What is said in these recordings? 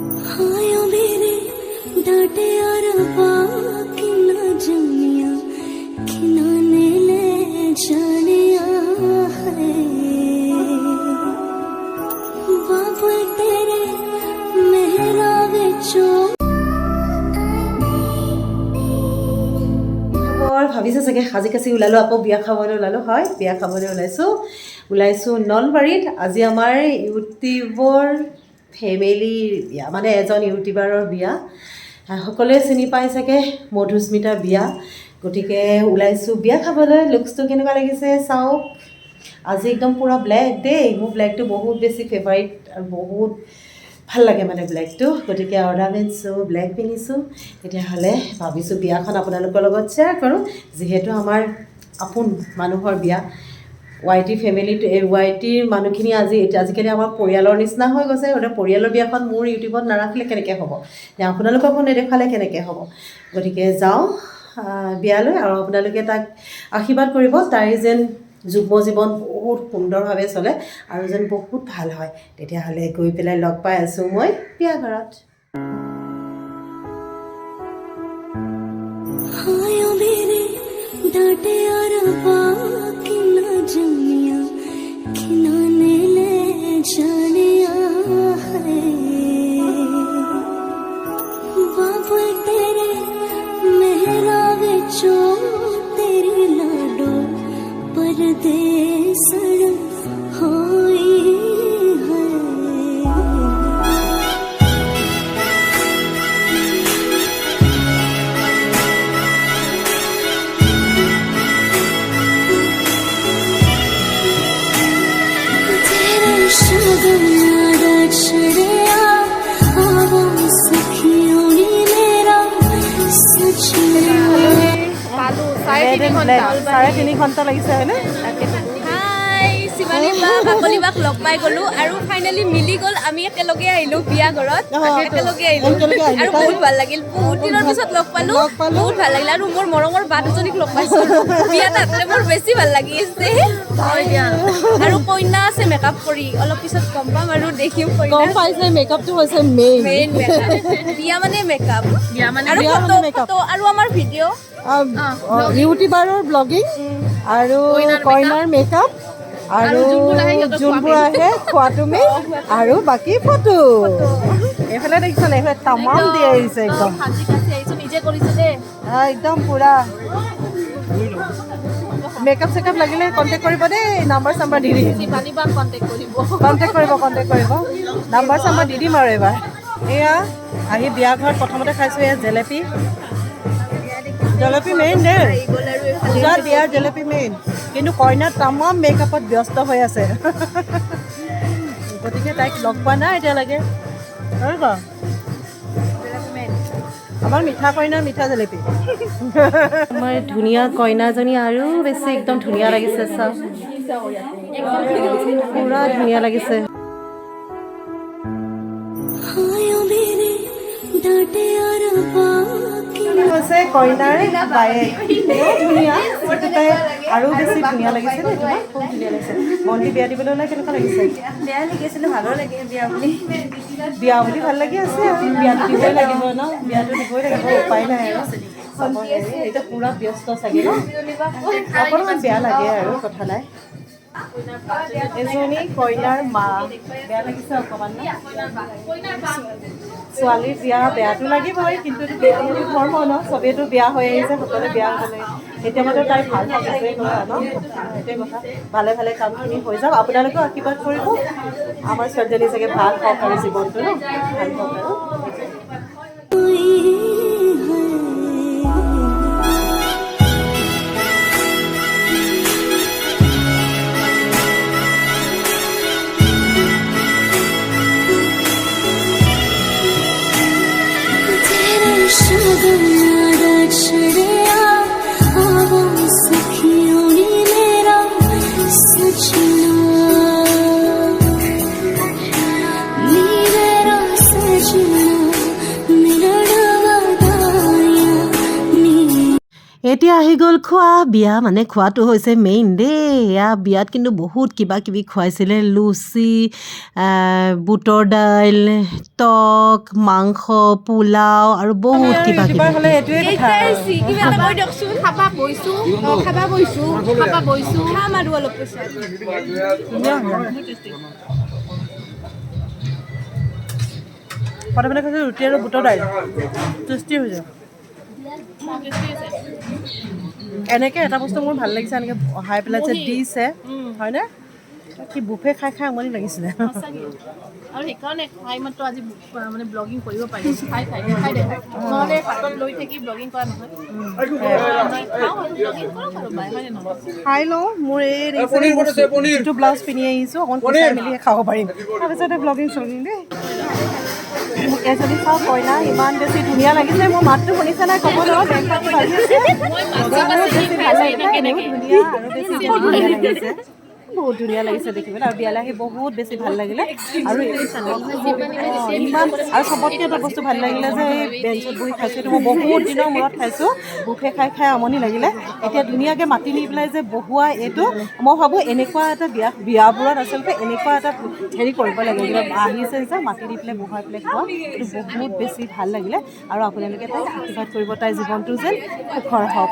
आयो मेरे डांटे और बाकी ना जमिया खिनाने ले जानिया है बाबू तेरे मेहरा विचो ভাবিছে চাগে সাজি কাচি ওলালোঁ আকৌ বিয়া খাবলৈ ওলালোঁ হয় বিয়া খাবলৈ ওলাইছোঁ নলবাৰীত আজি আমাৰ ইউটিউবৰ ফেমিলিৰ বিয়া মানে এজন ইউটিউবাৰৰ বিয়া সকলোৱে চিনি পাই চাগে মধুস্মিতাৰ বিয়া গতিকে ওলাইছোঁ বিয়া খাবলৈ লুকছটো কেনেকুৱা লাগিছে চাওক আজি একদম পূৰা ব্লেক দেই মোৰ ব্লেকটো বহুত বেছি ফেভাৰিট আৰু বহুত ভাল লাগে মানে ব্লেকটো গতিকে অৰ্ণামেণ্টছো ব্লেক পিন্ধিছোঁ তেতিয়াহ'লে ভাবিছোঁ বিয়াখন আপোনালোকৰ লগত শ্বেয়াৰ কৰোঁ যিহেতু আমাৰ আপোন মানুহৰ বিয়া ৱাইটি ফেমিলিত ৱাইটিৰ মানুহখিনি আজিকালি আমাৰ পৰিয়ালৰ নিচিনা হৈ গৈছে গতিকে পৰিয়ালৰ বিয়াখন মোৰ ইউটিউবত নাৰাখিলে কেনেকৈ হ'ব আপোনালোককো নেদেখালে কেনেকৈ হ'ব গতিকে যাওঁ বিয়ালৈ আৰু আপোনালোকে তাক আশীৰ্বাদ কৰিব তাই যেন যুগ্ম জীৱন বহুত সুন্দৰভাৱে চলে আৰু যেন বহুত ভাল হয় তেতিয়াহ'লে গৈ পেলাই লগ পাই আছোঁ মই বিয়া ঘৰত आयो मेरे डांटे और बाकी ना जमिया खिनाने ले जानिया है बाबू तेरे मेहरा विचो तेरी लाडो परदेसड़ होई है शगन याद छड़िया आवा सखियों नी मेरा सजना পালো 3.5 ঘণ্টা লাগিছে হয়নে হাই শিৱানী বা কাকলি বাক লগ পাই গ'লো আৰু ফাইনেলি মিলি গ'ল আমি একেলগে আহিলোঁ বিয়া ঘৰত একেলগে আহিলোঁ আৰু বহুত ভাল লাগিল বহুত দিনৰ পিছত লগ পালোঁ বহুত ভাল লাগিল আৰু মোৰ মৰমৰ বা দুজনীক লগ পাইছোঁ বিয়াত আহোঁতে মোৰ বেছি ভাল লাগিছে আৰু কইনা আছে মেকআপ কৰি অলপ পিছত গম পাম আৰু দেখিম গম পাইছে মেকআপটো হৈছে মেইন বিয়া মানে মেকআপ আৰু ফটো আৰু আমাৰ ভিডিঅ' ইউটিউবাৰৰ ব্লগিং আৰু কইনাৰ মেকআপ আৰু যোনবোৰ আহে খোৱাটো মেইন আৰু বাকী ফটো এইফালে দেখিছে এইফালে তামাম দি আহিছে একদম নিজে কৰিছে দেই একদম পুৰা মেকআপ চেকআপ লাগিলে কণ্টেক্ট কৰিব দেই নাম্বাৰ চাম্বাৰ দি দিম কণ্টেক্ট কৰিব নাম্বাৰ চাম্বাৰ দি দিম আৰু এবাৰ এয়া আহি বিয়া ঘৰত প্ৰথমতে খাইছোঁ এয়া জেলেপি মেইন দেই পূজা বিয়াৰ জেলেপি মেইন কিন্তু কইনা তামাম মেকআপত ব্যস্ত হৈ আছে গতিকে তাইক লগ পোৱা নাই এতিয়ালৈকে আমাৰ মিঠা কইনাৰ মিঠা জেলেপি আমাৰ ধুনীয়া কইনাজনী আৰু বেছি একদম ধুনীয়া লাগিছে চাওক পুৰা ধুনীয়া লাগিছে आयो मेरे डांटे और बाकी হৈছে কইনাৰ বায়েক ধুনীয়া আৰু বেছি ধুনীয়া লাগিছে খুব ধুনীয়া লাগিছে মন্দিৰ বিয়া দিবলৈ ওলাই কেনেকুৱা লাগিছে বেয়া লাগিছিলে ভালো লাগে বিয়া বুলি ভাল লাগি আছে আৰু বিয়াটো দিবই লাগিব ন বিয়াটো দিবই লাগিব উপায় নাই আৰু এতিয়া পুৰা ব্যস্ত চাগে ন অকণমান বেয়া লাগে আৰু কথা নাই এজনী কইনাৰ মা বেয়া লাগিছে অকণমান ছোৱালীৰ বিয়া বেয়াটো লাগিবই কিন্তু ধৰ্ম ন চবেইতো বিয়া হৈ আহিছে সকলোৱে বিয়া হ'লে এতিয়া মানে তাই ভাল থাকিছে কথা ন সেইটোৱে কথা ভালে ভালে কামখিনি হৈ যাওক আপোনালোকেও আশীৰ্বাদ কৰিব আমাৰ ছোৱালীজনী চাগে ভাল হওক আৰু জীৱনটো ন ভাল হওক আৰু शगन याद छड़िया आवा सखियों नी मेरा सजना नी मेरा सजना এতিয়া আহি গ'ল খোৱা বিয়া মানে খোৱাটো হৈছে মেইন দেই এয়া বিয়াত কিন্তু বহুত কিবা কিবি খুৱাইছিলে লুচি বুটৰ দাইল টক মাংস পোলাও আৰু বহুত কিবা কিবি প্ৰথমতে কৈছে ৰুটি আৰু বুটৰ দাইল টেষ্টি হৈছে এনেকৈ এটা বস্তু মোৰ ভাল লাগিছে এনেকৈ অহাই পেলাই যে দিছে হয়নে কি বুফে খাই খাই আমনি লাগিছিলে আৰু সেইকাৰণে খাই মাত্ৰ আজি মানে ব্লগিং কৰিব পাৰিছোঁ খাই দেখাই নহ'লে হাতত লৈ থাকি ব্লগিং কৰা নহয় খাই লওঁ মোৰ এই যিটো ব্লাউজ পিন্ধি আহিছোঁ অকণ পিচাই মেলিহে খাব পাৰিম তাৰপিছতে ব্লগিং চলিম দেই এজনী চাওঁ কইনা ইমান বেছি ধুনীয়া লাগিছে মোৰ মাতটো শুনিছে নাই ক'ব নোৱাৰো বহুত ধুনীয়া লাগিছে দেখিবলৈ আৰু বিয়ালৈ আহি বহুত বেছি ভাল লাগিলে আৰু ইমান আৰু চবতকৈ এটা বস্তু ভাল লাগিলে যে এই বেঞ্চত বহি খাইছোঁ এইটো মই বহুত দিনৰ মূৰত খাইছোঁ বুফে খাই খাই আমনি লাগিলে এতিয়া ধুনীয়াকৈ মাতি নি পেলাই যে বহুৱা এইটো মই ভাবোঁ এনেকুৱা এটা বিয়াবোৰত আচলতে এনেকুৱা এটা হেৰি কৰিব লাগে আহিছে যে মাতি দি পেলাই বহুৱাই পেলাই খোৱা এইটো বহুত বেছি ভাল লাগিলে আৰু আপোনালোকে তাইক আশীৰ্বাদ কৰিব তাইৰ জীৱনটো যেন সুখৰ হওক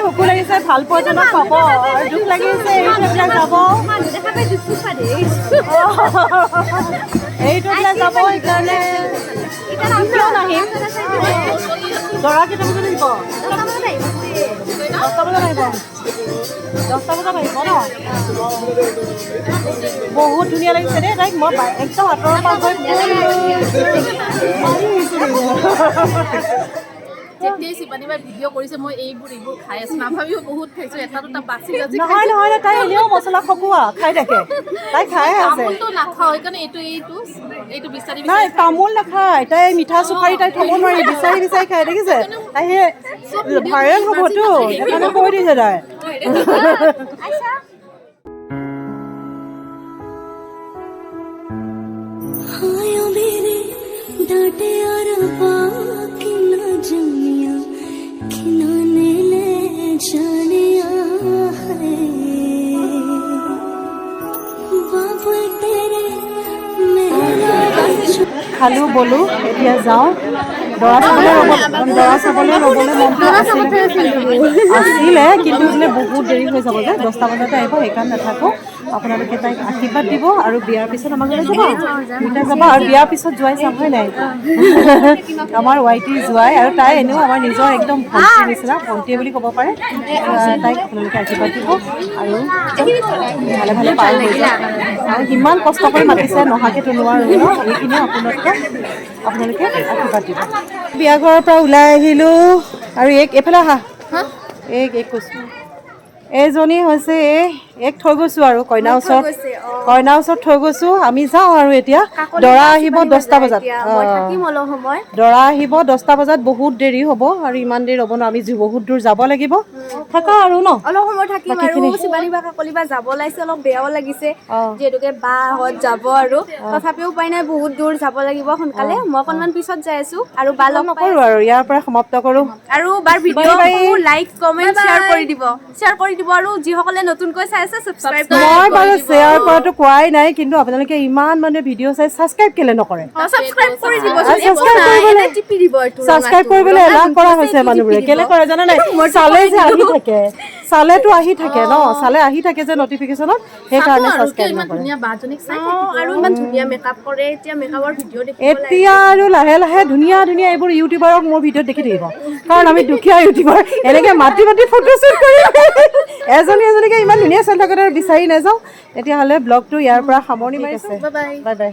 ভোকো লাগিছে ভাল পৰ্যন্ত পাব আৰু দুখ লাগিছে এইবিলাক যাব এইটোবিলাক যাব সেইকাৰণে কিয় নাহিম দৰা কেইটা বজাত আহিব 10টা বজাত আহিব 10টা বজাত আহিব ন বহুত ধুনীয়া লাগিছে দেই তাইক মই একদম আঁতৰৰ পৰা গৈ যেতিয়াই শিৱানীবাই ভিডিঅ' কৰিছে মই এইবোৰ খাই আছোঁ নাভাবিও বহুত খাইছোঁ এটা দুটা বাচি আছে নহয় তাই এনেও মছলা খকুৱা খাই থাকে তাই খাই আছে তামোলটো নাখাওঁ সেইকাৰণে এইটো বিচাৰি নাই তামোল নাখায় তাই মিঠা চুপাৰী তাই থ'ব নোৱাৰি বিচাৰি খাই দেখিছে তাই সেই ভাইৰেল হ'বতো সেইকাৰণে কৈ দিছে তাই डांटे और बाकी न जमिया खिलाने ले जाने है बाबू तेरे मेरा খালো বলো এতিয়া যাওঁ দৰা চাবলৈ ল'বলৈ মনটো আছিলে কিন্তু বোলে বহুত দেৰি হৈ যাব যে 10টা বজাতে আহিব সেইকাৰণে নাথাকোঁ আপোনালোকে তাইক আশীৰ্বাদ দিব আৰু বিয়াৰ পিছত আমাৰ ঘৰলৈ যাব আৰু বিয়াৰ পিছত যোৱাই চাম হয় নাই আমাৰ ৱাইটি যোৱাই আৰু তাই এনেও আমাৰ নিজৰ একদম ভণ্টিৰ নিচিনা ভণ্টিয়ে বুলি ক'ব পাৰে তাইক আপোনালোকে আশীৰ্বাদ দিব আৰু ভালে ভালে পাৰ হৈ যায় আৰু ইমান কষ্ট কৰি মাতিছে নহাকেতো নোৱাৰোঁ ন এইখিনিও আপোনালোকে আশীৰ্বাদ দিব বিয়া ঘৰৰ পৰা ওলাই আহিলোঁ আৰু এইফালে আহা কৈছোঁ এইজনী হৈছে এক থৈ গৈছোঁ আৰু কইনাৰ ওচৰত থৈ গৈছোঁ আমি যাওঁ আৰু এতিয়া দৰা আহিব 10টা বজাত দৰা আহিব 10টা বজাত বহুত দেৰি হ'ব আৰু ইমান দেৰি হ'ব ন আমি বহুত দূৰ যাব লাগিব থাকা আৰু ন অলপ সময় থাকিম আৰু শিৱানী বা কাকলি বা যাব লাগিছে অলপ বেয়াও লাগিছে যিহেতুকে বাহঁত যাব আৰু তথাপিও উপায় নাই বহুত দূৰ যাব লাগিব সোনকালে মই অকণমান পিছত যাই আছোঁ আৰু বা লগ নকৰোঁ আৰু ইয়াৰ পৰা সমাপ্ত কৰোঁ আৰু বাৰ ভিডিঅ' লাইক কমেণ্ট শ্বেয়াৰ কৰি দিব আৰু যিসকলে নতুনকৈ চাই আছে সাবস্ক্ৰাইব কৰিব মই বাৰু শ্বেয়াৰ কৰাটো কোৱাই নাই কিন্তু আপোনালোকে ইমান মানে ভিডিঅ' চাই সাবস্ক্ৰাইব কেলে নকৰে সাবস্ক্ৰাইব কৰিবলৈ এলাহ কৰা হৈছে মানুহবোৰে কেলে কৰে জানে নাই চালেতো আহি থাকে ন চালে আহি থাকে যে নটিফিকেশ্যনত সেইকাৰণে সাবস্ক্ৰাইব নকৰে আৰু ইমান ধুনীয়া মেকআপ কৰে এতিয়া মেকআপৰ ভিডিঅ' দেখি এতিয়া আৰু লাহে লাহে ধুনীয়া এইবোৰ ইউটিউবাৰক মোৰ ভিডিঅ'ত দেখি থাকিব কাৰণ আমি দুখীয়া ইউটিউবাৰ এনেকে মাতি ফটোশ্বুট কৰি এজনীকে ইমান ধুনীয়া চলি থাকোঁতে বিচাৰি নাযাওঁ তেতিয়াহ'লে ব্লগটো ইয়াৰ পৰা সামৰণি মাৰিছে বাই বাই